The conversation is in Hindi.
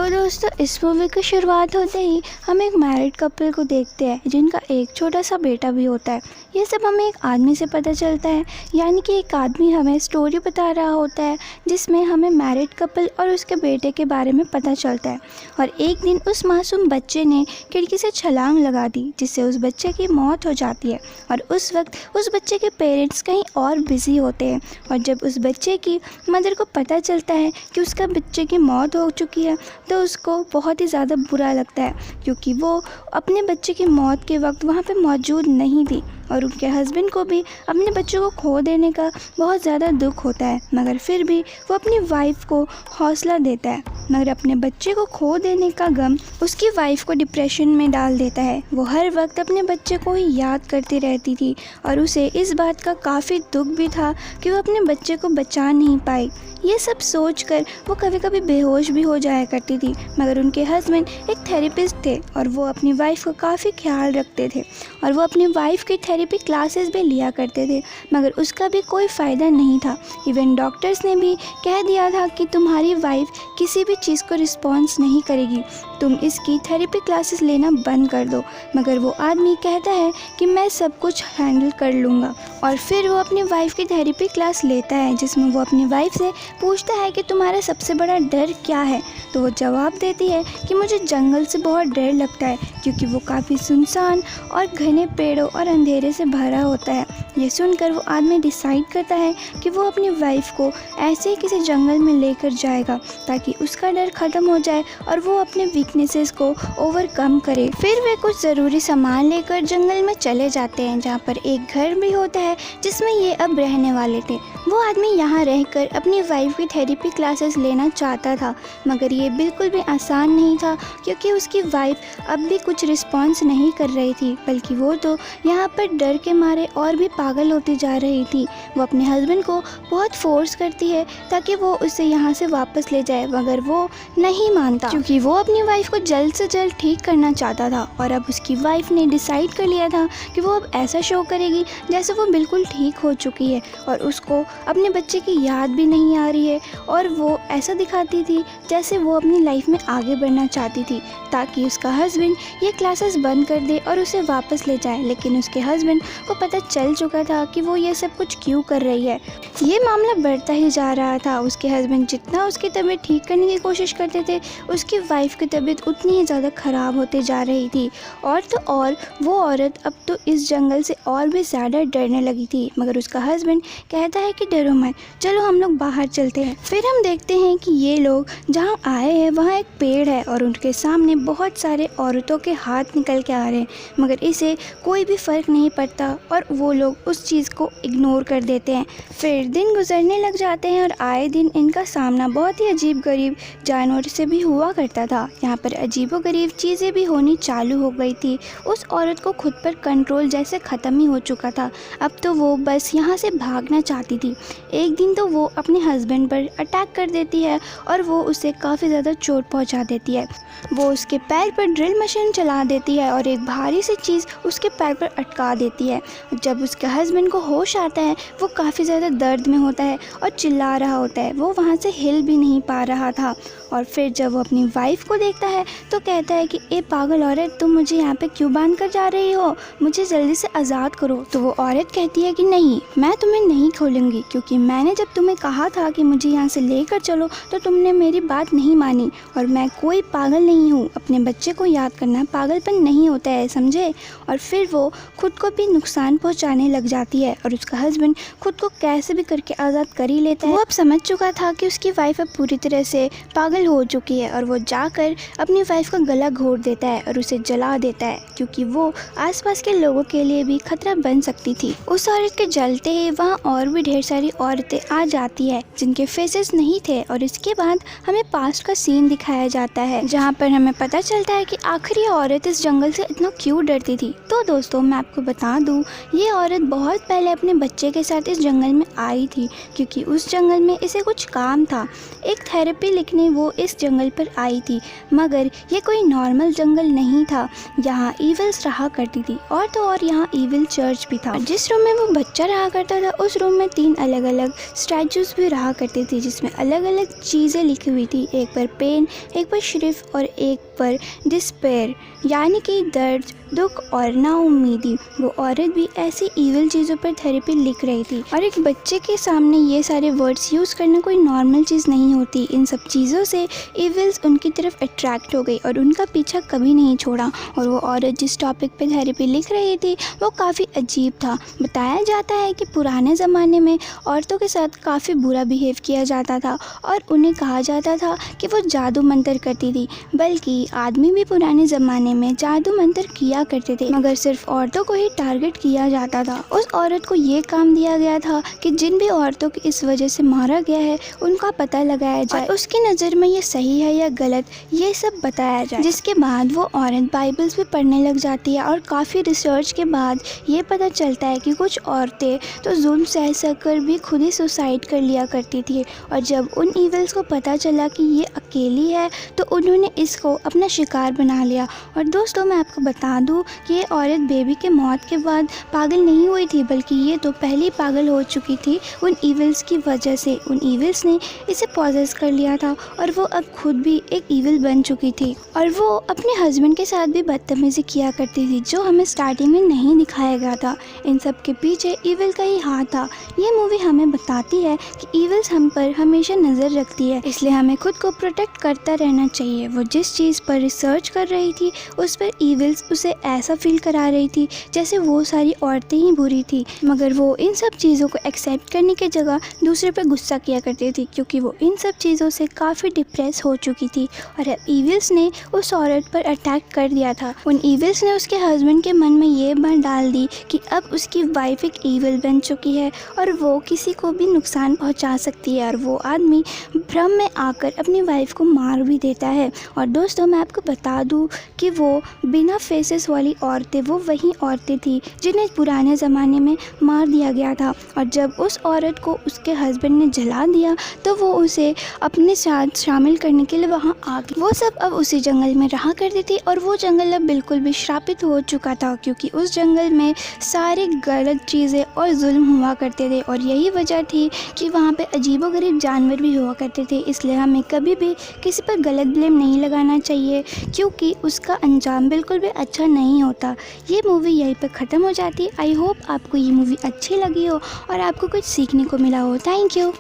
तो दोस्तों इस मूवी की शुरुआत होते ही हम एक मैरिड कपल को देखते हैं जिनका एक छोटा सा बेटा भी होता है। ये सब हमें एक आदमी से पता चलता है, यानी कि एक आदमी हमें स्टोरी बता रहा होता है जिसमें हमें मैरिड कपल और उसके बेटे के बारे में पता चलता है। और एक दिन उस मासूम बच्चे ने खिड़की से छलांग लगा दी जिससे उस बच्चे की मौत हो जाती है। और उस वक्त उस बच्चे के पेरेंट्स कहीं और बिज़ी होते हैं। और जब उस बच्चे की मदर को पता चलता है कि उसका बच्चे की मौत हो चुकी है तो उसको बहुत ही ज़्यादा बुरा लगता है, क्योंकि वो अपने बच्चे की मौत के वक्त वहाँ पे मौजूद नहीं थी। और उनके हस्बैंड को भी अपने बच्चों को खो देने का बहुत ज़्यादा दुख होता है, मगर फिर भी वो अपनी वाइफ को हौसला देता है। मगर अपने बच्चे को खो देने का गम उसकी वाइफ को डिप्रेशन में डाल देता है। वो हर वक्त अपने बच्चे को ही याद करती रहती थी और उसे इस बात का काफ़ी दुख भी था कि वो अपने बच्चे को बचा नहीं पाई। ये सब सोचकर वो कभी कभी बेहोश भी हो जाया करती थी। मगर उनके हस्बैंड एक थेरेपिस्ट थे और वो अपनी वाइफ का काफ़ी ख्याल रखते थे और वो अपनी वाइफ की थेरेपी क्लासेस भी लिया करते थे, मगर उसका भी कोई फ़ायदा नहीं था। इवन डॉक्टर्स ने भी कह दिया था कि तुम्हारी वाइफ किसी भी चीज़ को रिस्पॉन्स नहीं करेगी, तुम इसकी थेरेपी क्लासेस लेना बंद कर दो। मगर वो आदमी कहता है कि मैं सब कुछ हैंडल कर लूँगा। और फिर वो अपनी वाइफ की थेरेपी क्लास लेता है जिसमें वो अपनी वाइफ से पूछता है कि तुम्हारा सबसे बड़ा डर क्या है। तो वो जवाब देती है कि मुझे जंगल से बहुत डर लगता है, क्योंकि वो काफ़ी सुनसान और घने पेड़ों और अंधेरे से भरा होता है। ये सुनकर वो आदमी डिसाइड करता है कि वो अपनी वाइफ को ऐसे ही किसी जंगल में लेकर जाएगा ताकि उसका डर ख़त्म हो जाए और वो अपने वीकनेसेस को ओवरकम करे। फिर वे कुछ ज़रूरी सामान लेकर जंगल में चले जाते हैं, जहाँ पर एक घर भी होता है जिसमें ये अब रहने वाले थे। वो आदमी यहाँ रहकर अपनी वाइफ की थेरेपी क्लासेस लेना चाहता था, मगर ये बिल्कुल भी आसान नहीं था, क्योंकि उसकी वाइफ अब भी कुछ रिस्पॉन्स नहीं कर रही थी, बल्कि वो तो यहाँ पर डर के मारे और भी पागल होती जा रही थी। वो अपने हस्बैंड को बहुत फोर्स करती है ताकि वो उसे यहाँ से वापस ले जाए, मगर वो नहीं मानता, क्योंकि वो अपनी वाइफ को जल्द से जल्द ठीक करना चाहता था। और अब उसकी वाइफ ने डिसाइड कर लिया था कि वो अब ऐसा शो करेगी जैसे वो बिल्कुल ठीक हो चुकी है और उसको अपने बच्चे की याद भी नहीं आ रही है। और वो ऐसा दिखाती थी जैसे वो अपनी लाइफ में आगे बढ़ना चाहती थी, ताकि उसका हस्बैंड ये क्लासेस बंद कर दे और उसे वापस ले जाए। लेकिन उसके हस्बैंड को पता चल चुका था कि वो ये सब कुछ क्यों कर रही है। ये मामला बढ़ता ही जा रहा था। उसके हस्बैंड जितना उसकी तबीयत ठीक करने की कोशिश करते थे, उसकी वाइफ की तबीयत उतनी ही ज़्यादा ख़राब होती जा रही थी। और तो और वो औरत अब तो इस जंगल से और भी ज़्यादा डरने लगी थी। मगर उसका हस्बैंड कहता है कि डरो मत, चलो हम लोग बाहर चलते हैं। फिर हम देखते हैं कि ये लोग जहाँ आए हैं वहाँ एक पेड़ है और उनके सामने बहुत सारे औरतों के हाथ निकल के आ रहे हैं, मगर इसे कोई भी फ़र्क नहीं पड़ता और वो लोग उस चीज़ को इग्नोर कर देते हैं। फिर दिन गुजरने लग जाते हैं और आए दिन इनका सामना बहुत ही अजीब गरीब जानवर से भी हुआ करता था। यहाँ पर अजीबोगरीब चीज़ें भी होनी चालू हो गई थी। उस औरत को खुद पर कंट्रोल जैसे ख़त्म ही हो चुका था। अब तो वो बस यहाँ से भागना चाहती थी। एक दिन तो वो अपने हस्बैंड पर अटैक कर देती है और वो उसे काफ़ी ज़्यादा चोट पहुँचा देती है। वो उसके पैर पर ड्रिल मशीन चला देती है और एक भारी सी चीज़ उसके पैर पर अटका देती है। जब उसके हस्बैंड को होश आता है वो काफ़ी ज़्यादा दर्द में होता है और चिल्ला रहा होता है। वो वहाँ से हिल भी नहीं पा रहा था। और फिर जब वो अपनी वाइफ को देखता है तो कहता है कि ए पागल औरत, तुम मुझे यहाँ पे क्यों बांध कर जा रही हो, मुझे जल्दी से आज़ाद करो। तो वो औरत कहती है कि नहीं, मैं तुम्हें नहीं खोलूँगी, क्योंकि मैंने जब तुम्हें कहा था कि मुझे यहाँ से लेकर चलो तो तुमने मेरी बात नहीं मानी। और मैं कोई पागल नहीं हूँ, अपने बच्चे को याद करना पागलपन नहीं होता है, समझे। और फिर वो खुद को भी नुकसान पहुँचाने लग जाती है और उसका हस्बैंड खुद को कैसे भी करके आज़ाद कर ही लेता है। वो अब समझ चुका था कि उसकी वाइफ अब पूरी तरह से पागल हो चुकी है और वो जाकर अपनी वाइफ का गला घोट देता है और उसे जला देता है, क्योंकि वो आसपास के लोगों के लिए भी खतरा बन सकती थी। उस औरत के जलते ही वहाँ और भी ढेर सारी औरतें आ जाती है जिनके फेसेस नहीं थे। और इसके बाद हमें पास्ट का सीन दिखाया जाता है, जहाँ पर हमें पता चलता है कि आखिर ये औरत इस जंगल से इतना क्यों डरती थी। तो दोस्तों मैं आपको बता दूँ, ये औरत बहुत पहले अपने बच्चे के साथ इस जंगल में आई आई थी क्योंकि उस जंगल में इसे कुछ काम था। एक थेरेपी लिखने वो इस जंगल पर आई थी, मगर ये कोई नॉर्मल जंगल नहीं था। यहाँ ईविल्स रहा करती थी और तो और यहाँ ईविल चर्च भी था। जिस रूम में वो बच्चा रहा करता था उस रूम में 3 अलग अलग स्टैचूज भी रहा करती थी जिसमें अलग अलग चीज़ें लिखी हुई थी। एक पर पेन, एक पर शरीफ और एक पर डिस्पेयर, यानी कि दर्द, दुख और नाउम्मीदी। वो औरत भी ऐसी ईविल चीज़ों पर थेरेपी लिख रही थी और एक बच्चे के सामने ये सारे वर्ड्स यूज़ करना कोई नॉर्मल चीज़ नहीं होती। इन सब चीज़ों से ईविल्स उनकी तरफ अट्रैक्ट हो गई और उनका पीछा कभी नहीं छोड़ा। और वो औरत जिस टॉपिक पे थेरेपी लिख रही थी वो काफ़ी अजीब था। बताया जाता है कि पुराने ज़माने में औरतों के साथ काफ़ी बुरा बिहेव किया जाता था और उन्हें कहा जाता था कि वो जादू मंतर करती थी। बल्कि आदमी भी पुराने ज़माने में जादू मंतर किया करते थे, मगर सिर्फ औरतों को ही टारगेट किया जाता था। उस औरत को ये काम दिया गया था कि जिन भी औरतों को इस वजह से मारा गया है उनका पता लगाया जाए, उसकी नज़र में ये सही है या गलत ये सब बताया जाए। जिसके बाद वो औरत बाइबल्स भी पढ़ने लग जाती है और काफ़ी रिसर्च के बाद ये पता चलता है कि कुछ औरतें तो जुल्म सह कर भी खुद ही सुसाइड कर लिया करती थी। और जब उन ईविल्स को पता चला कि ये अकेली है तो उन्होंने इसको अपना शिकार बना लिया। और दोस्तों मैं आपको बता दूं कि ये औरत बेबी के मौत के बाद पागल नहीं हुई थी, बल्कि ये तो पहले ही पागल हो चुकी थी उन ईविल्स की वजह से। उन ईविल्स ने इसे पॉजेस कर लिया था और वो अब खुद भी एक ईविल बन चुकी थी। और वो अपने हस्बैंड के साथ भी बदतमीजी किया करती थी जो हमें स्टार्टिंग में नहीं दिखाया गया था। इन सब के पीछे ईविल का ही हाथ था। ये मूवी हमें बताती है कि ईविल्स हम पर हमेशा नज़र रखती है, इसलिए हमें खुद को प्रोटेक्ट करता रहना चाहिए। वो जिस चीज़ पर रिसर्च कर रही थी उस पर ईविल्स उसे ऐसा फील करा रही थी जैसे वो सारी औरतें ही बुरी थी, मगर वो इन सब चीज़ों को एक्सेप्ट करने की जगह दूसरे पर गुस्सा किया करती थी क्योंकि वो इन सब चीज़ों से काफ़ी डिप्रेस हो चुकी थी। और अब ईविल्स ने उस औरत पर अटैक कर दिया था। उन ईविल्स ने उसके हस्बैंड के मन में ये बात डाल दी कि अब उसकी वाइफ एक ईविल बन चुकी है और वो किसी को भी नुकसान पहुंचा सकती है। और वो आदमी भ्रम में आकर अपनी वाइफ को मार भी देता है। और दोस्तों मैं आपको बता दूं कि वो बिना फेसेस वाली औरतें वो वही औरतें थी जिन्हें पुराने ज़माने में मार दिया गया था। और जब उस औरत को उसके हस्बैंड ने जला दिया तो वो उसे अपने साथ शामिल करने के लिए वहाँ आ गई। वो सब अब उसी जंगल में रहा करती थी और वो जंगल अब बिल्कुल भी श्रापित हो चुका था क्योंकि उस जंगल में सारी गलत चीज़ें और जुल्म हुआ करते थे। और यही वजह थी कि वहाँ पे अजीबोगरीब जानवर भी हुआ करते थे। इसलिए हमें कभी भी किसी पर गलत ब्लेम नहीं लगाना चाहिए क्योंकि उसका अंजाम बिल्कुल भी अच्छा नहीं होता। ये मूवी यहीं पर ख़त्म हो जाती है। आई होप आपको ये मूवी अच्छी लगी हो और आपको कुछ सीखने को मिला हो। Thank you.